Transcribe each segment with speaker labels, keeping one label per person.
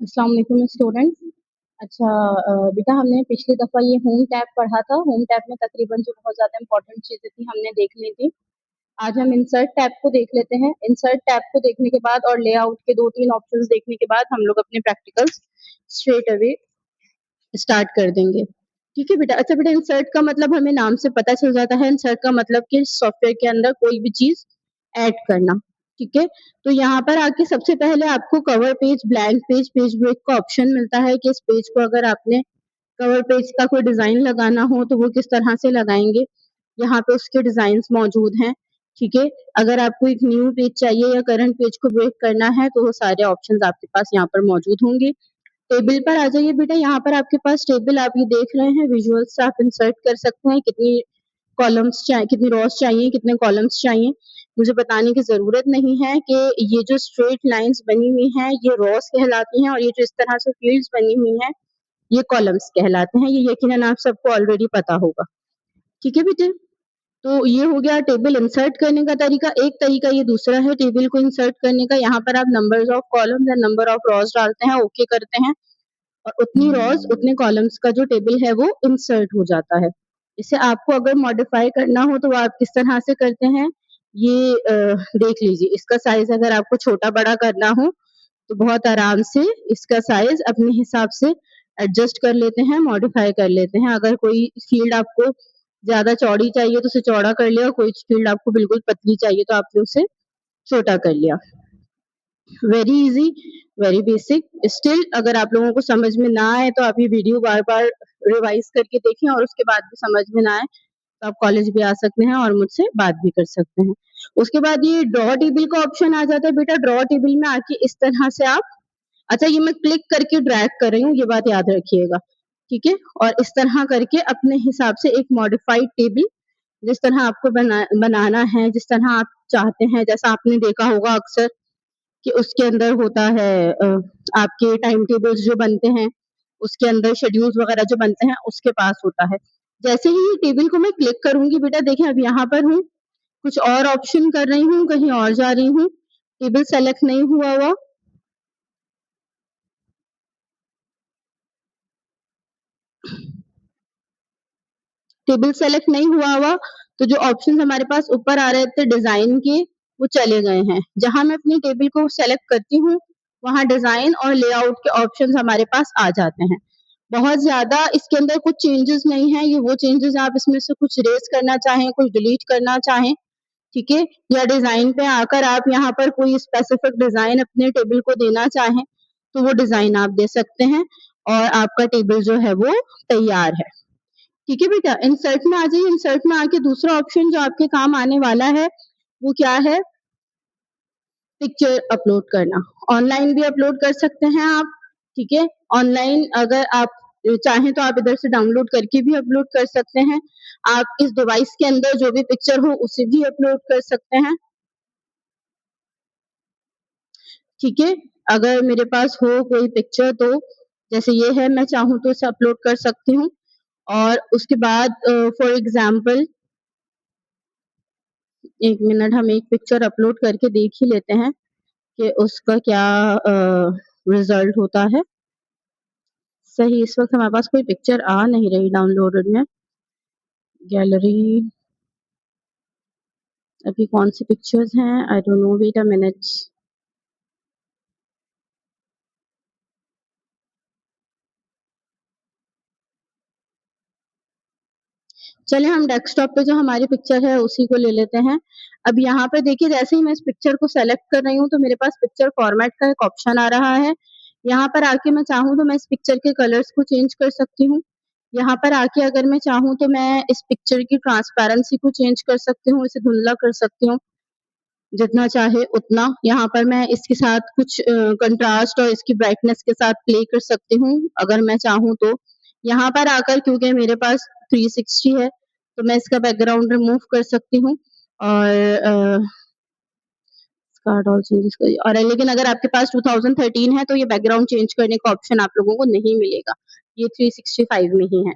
Speaker 1: अस्सलाम वालेकुम स्टूडेंट्स। अच्छा, बेटा हमने पिछली दफ़ा ये होम टैब पढ़ा था। होम टैब में तकरीबन जो बहुत ज़्यादा इम्पोर्टेंट चीज़ें थी हमने देख ली थी। आज हम इंसर्ट टैब को देख लेते हैं। इंसर्ट टैब को देखने के बाद और लेआउट के 2-3 ऑप्शंस देखने के बाद हम लोग अपने प्रैक्टिकल्स स्ट्रेट अवे स्टार्ट कर देंगे। ठीक है बेटा। अच्छा बेटा, इंसर्ट का मतलब हमें नाम से पता चल जाता है। इंसर्ट का मतलब कि सॉफ्टवेयर के अंदर कोई भी चीज़ ऐड करना। ठीक है? तो यहाँ पर आके सबसे पहले आपको cover page, blank page, page break का ऑप्शन मिलता है कि इस पेज को अगर आपने कवर पेज का कोई डिज़ाइन लगाना हो तो वो किस तरह से लगाएँगे। यहाँ पे उसके डिज़ाइन्स मौजूद हैं। ठीक है? अगर आपको एक न्यू पेज चाहिए या करंट पेज को ब्रेक करना है तो वो सारे ऑप्शंस आपके पास यहाँ पर मौजूद होंगे। टेबल पर आ जाइए बेटा। यहाँ पर आपके पास टेबल आप ये देख रहे हैं, विजुअल्स आप इंसर्ट कर सकते हैं। कितनी कॉलम्स चाहिए, कितनी रोज चाहिए, कितने कॉलम्स चाहिए, मुझे बताने की ज़रूरत नहीं है कि ये जो स्ट्रेट लाइन्स बनी हुई हैं, ये रोज कहलाती हैं और ये जो इस तरह से फील्ड्स बनी हुई हैं, ये कॉलम्स कहलाते हैं। ये यकीनन आप सबको ऑलरेडी पता होगा। ठीक है बेटे? तो ये हो गया टेबल इंसर्ट करने का तरीका। एक तरीका ये दूसरा है टेबल को इंसर्ट करने का। यहाँ पर आप नंबर्स ऑफ कॉलम्स या नंबर ऑफ रोज डालते हैं, ओके करते हैं और उतनी रोज उतने कॉलम्स का जो टेबल है वो इंसर्ट हो जाता है। इसे आपको अगर मॉडिफाई करना हो तो वो आप किस तरह से करते हैं, ये देख लीजिए। इसका साइज अगर आपको छोटा बड़ा करना हो तो बहुत आराम से इसका साइज अपने हिसाब से एडजस्ट कर लेते हैं, मॉडिफाई कर लेते हैं। अगर कोई फील्ड आपको ज्यादा चौड़ी चाहिए तो उसे चौड़ा कर लिया, कोई फील्ड आपको बिल्कुल पतली चाहिए तो आपने उसे छोटा कर लिया। Very easy, very basic. Still अगर आप लोगों को समझ में ना आए तो आप ये वीडियो बार-बार रिवाइज करके देखें और उसके बाद भी समझ में ना आए तो आप कॉलेज भी आ सकते हैं और मुझसे बात भी कर सकते हैं। उसके बाद ये ड्रॉ टेबल का ऑप्शन आ जाता है बेटा। ड्रॉ टेबल में आके इस तरह से आप, अच्छा ये मैं क्लिक करके ड्रैग कर रही हूँ, ये बात याद रखिएगा। ठीक है? और इस तरह करके अपने हिसाब से एक मॉडिफाइड टेबल जिस तरह आपको बनाना है, जिस तरह आप चाहते हैं, जैसा आपने देखा होगा अक्सर कि उसके अंदर होता है आपके टाइम टेबल्स जो बनते हैं, उसके अंदर शेड्यूल्स वगैरह जो बनते हैं, उसके पास होता है। जैसे ही ये टेबल को मैं क्लिक करूँगी बेटा, देखिए अब यहाँ पर हूँ, कुछ और ऑप्शन कर रही हूँ, कहीं और जा रही हूँ, टेबल सेलेक्ट नहीं हुआ। टेबल सेलेक्ट नहीं हुआ, तो जो ऑप्शंस हमारे पास ऊपर आ रहे थे डिज़ाइन के, वो चले गए हैं। जहाँ मैं अपनी टेबल को सेलेक्ट करती हूँ, वहाँ डिज़ाइन और लेआउट के ऑप्शंस हमारे पास आ जाते हैं। बहुत ज़्यादा इसके अंदर कुछ चेंजेस नहीं हैं, ये वो चेंजेस आप इसमें से कुछ इरेज़ करना चाहें, कुछ डिलीट करना चाहें, ठीक है? या डिज़ाइन पे आकर आप यहाँ पर कोई स्पेसिफिक डिज़ाइन अपने टेबल को देना चाहें, तो वो डिज़ाइन आप दे सकते हैं और आपका टेबल जो है वो तैयार है। ठीक है बेटा? इंसर्ट में आ जाइए। इंसर्ट में आके दूसरा ऑप्शन जो आपके काम आने वाला है, वो क्या है? पिक्चर अपलोड करना। ऑनलाइन भी अपलोड कर सकते हैं आप, ठीक है? ऑनलाइन अगर आप चाहें तो आप इधर से डाउनलोड करके भी अपलोड कर सकते हैं। आप इस डिवाइस के अंदर जो भी पिक्चर हो उसे भी अपलोड कर सकते हैं। ठीक है? अगर मेरे पास हो कोई पिक्चर तो जैसे ये है, मैं चाहूँ तो इसे अपलोड कर सकती हूँ और उसके बाद फॉर एग्ज़ाम्पल 1 मिनट हम एक पिक्चर अपलोड करके देख ही लेते हैं कि उसका क्या रिज़ल्ट होता है। सही इस वक़्त हमारे पास कोई पिक्चर आ नहीं रही डाउनलोडेड में। गैलरी अभी कौन-सी पिक्चर्स हैं? I don't know, wait a minute. चलिए हम डेस्कटॉप पे जो हमारी पिक्चर है उसी को ले लेते हैं। अब यहाँ पे देखिए जैसे ही मैं इस पिक्चर को सेलेक्ट कर रही हूँ तो मेरे पास पिक्चर फॉर्मेट का एक ऑप्शन आ रहा है। यहाँ पर आके मैं चाहूँ तो मैं इस पिक्चर के कलर्स को चेंज कर सकती हूँ। यहाँ पर आके अगर मैं चाहूँ तो मैं इस पिक्चर की ट्रांसपेरेंसी को चेंज कर सकती हूँ, इसे धुंधला कर सकती हूँ, जितना चाहे उतना। यहाँ पर मैं इसके साथ कुछ कंट्रास्ट और इसकी ब्राइटनेस के साथ प्ले कर सकती हूँ, अगर मैं चाहूँ तो। यहाँ पर आकर क्योंकि मेरे पास 360 है, तो मैं इसका बैकग्राउंड रिमूव कर सकती हूँ और स्टार्ट ऑल चेंजेस करिए। और लेकिन अगर आपके पास 2013 है तो ये बैकग्राउंड चेंज करने का ऑप्शन आप लोगों को नहीं मिलेगा, ये 365 में ही है।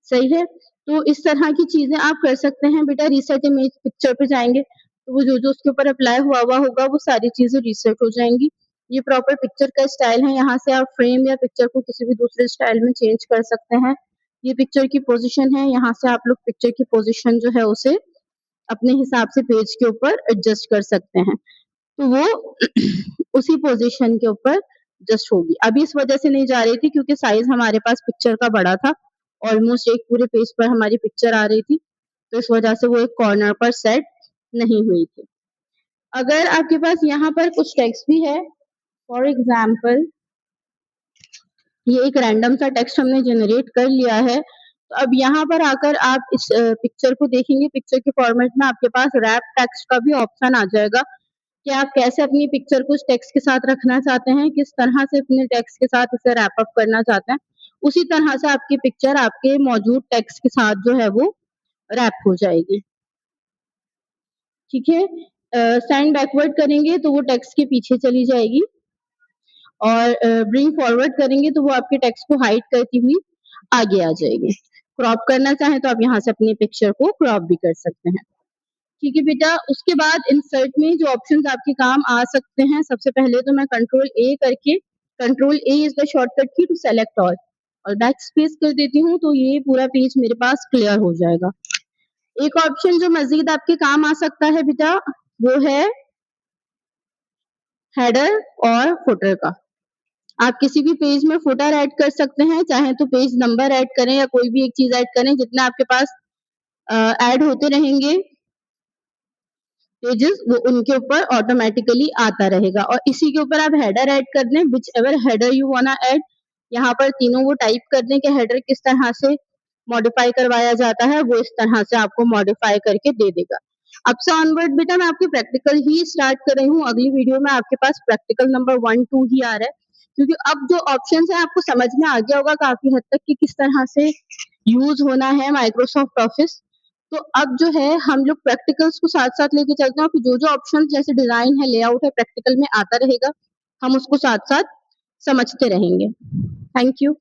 Speaker 1: सही है? तो इस तरह की चीज़ें आप कर सकते हैं बेटा। रीसेट इमेज पिक्चर पे जाएँगे, तो वो जो-जो उसके ऊपर अप्लाई हुआ होगा, वो सारी चीज़ें रीसेट हो जाएँगी। ये प्रॉपर पिक्चर का स्टाइल है। यहाँ से आप फ्रेम या पिक्चर को किसी भी दूसरे स्टाइल में चेंज कर सकते हैं। ये पिक्चर की पोजीशन है। यहाँ से आप लोग पिक्चर की पोजीशन जो है उसे अपने हिसाब से पेज के ऊपर एडजस्ट कर सकते हैं। तो वो उसी पोजीशन के ऊपर एडजस्ट होगी। अभी इस वजह से नहीं जा रही थी क्योंकि साइज हमारे पास पिक्चर का बड़ा था। ऑलमोस्ट एक पूरे पेज पर हमारी पिक्चर आ रही थी। तो इस वजह से वो एक कॉर्नर पर सेट नहीं हुई थी। अगर आपके पास यहाँ पर कुछ टेक्स्ट भी है, फॉर एग्जाम्पल ये एक रैंडम सा टेक्स्ट हमने जनरेट कर लिया है। तो अब यहाँ पर आकर आप इस पिक्चर को देखेंगे। पिक्चर के फॉर्मेट में आपके पास रैप टेक्स्ट का भी ऑप्शन आ जाएगा कि आप कैसे अपनी पिक्चर को उस टेक्स्ट के साथ रखना चाहते हैं, किस तरह से अपने टेक्स्ट के साथ इसे रैप अप करना चाहते हैं। उसी तरह से आपकी पिक्चर आपके मौजूद टेक्स्ट के साथ जो है वो रैप हो जाएगी। ठीक है, सेंड बैकवर्ड करेंगे तो वो टेक्स्ट के पीछे चली जाएगी और ब्रिंग फॉरवर्ड करेंगे तो वो आपके टेक्स्ट को हाइड करती हुई आगे आ जाएगी। क्रॉप करना चाहें तो आप यहाँ से अपनी पिक्चर को क्रॉप भी कर सकते हैं। ठीक है बेटा, उसके बाद इंसर्ट में जो ऑप्शंस आपके काम आ सकते हैं, सबसे पहले तो मैं कंट्रोल ए करके, control A is the shortcut की टू सेलेक्ट ऑल, और बैक स्पेस कर देती हूँ तो ये पूरा पेज मेरे पास क्लियर हो जाएगा। एक ऑप्शन जो मजीद आपके काम आ सकता है बेटा वो है हेडर और फुटर का। आप किसी भी पेज में फुटर ऐड कर सकते हैं, चाहे तो पेज नंबर ऐड करें या कोई भी एक चीज ऐड करें। जितने आपके पास ऐड होते रहेंगे पेजेस, वो उनके ऊपर ऑटोमेटिकली आता रहेगा। और इसी के ऊपर आप हेडर ऐड कर दें, which ever header you वांना add. यहाँ पर तीनों वो टाइप कर दें कि हेडर किस तरह से मॉडिफाई करवाया जाता है, वो इस तरह से आपको मॉडिफाई करके दे देगा। अब से ऑनवर्ड बेटा मैं आपके प्रैक्टिकल ही स्टार्ट कर रही हूँ। अगली वीडियो में आपके पास प्रैक्टिकल नंबर 1, 2 ही आ रहा है, क्योंकि अब जो ऑप्शंस है आपको समझ में आ गया होगा काफी हद तक कि किस तरह से यूज होना है माइक्रोसॉफ्ट ऑफिस। तो अब जो है हम लोग प्रैक्टिकल्स को साथ साथ लेके चलते हैं, जो जो ऑप्शन जैसे डिजाइन है, लेआउट है, प्रैक्टिकल में आता रहेगा, हम उसको साथ साथ समझते रहेंगे। Thank you.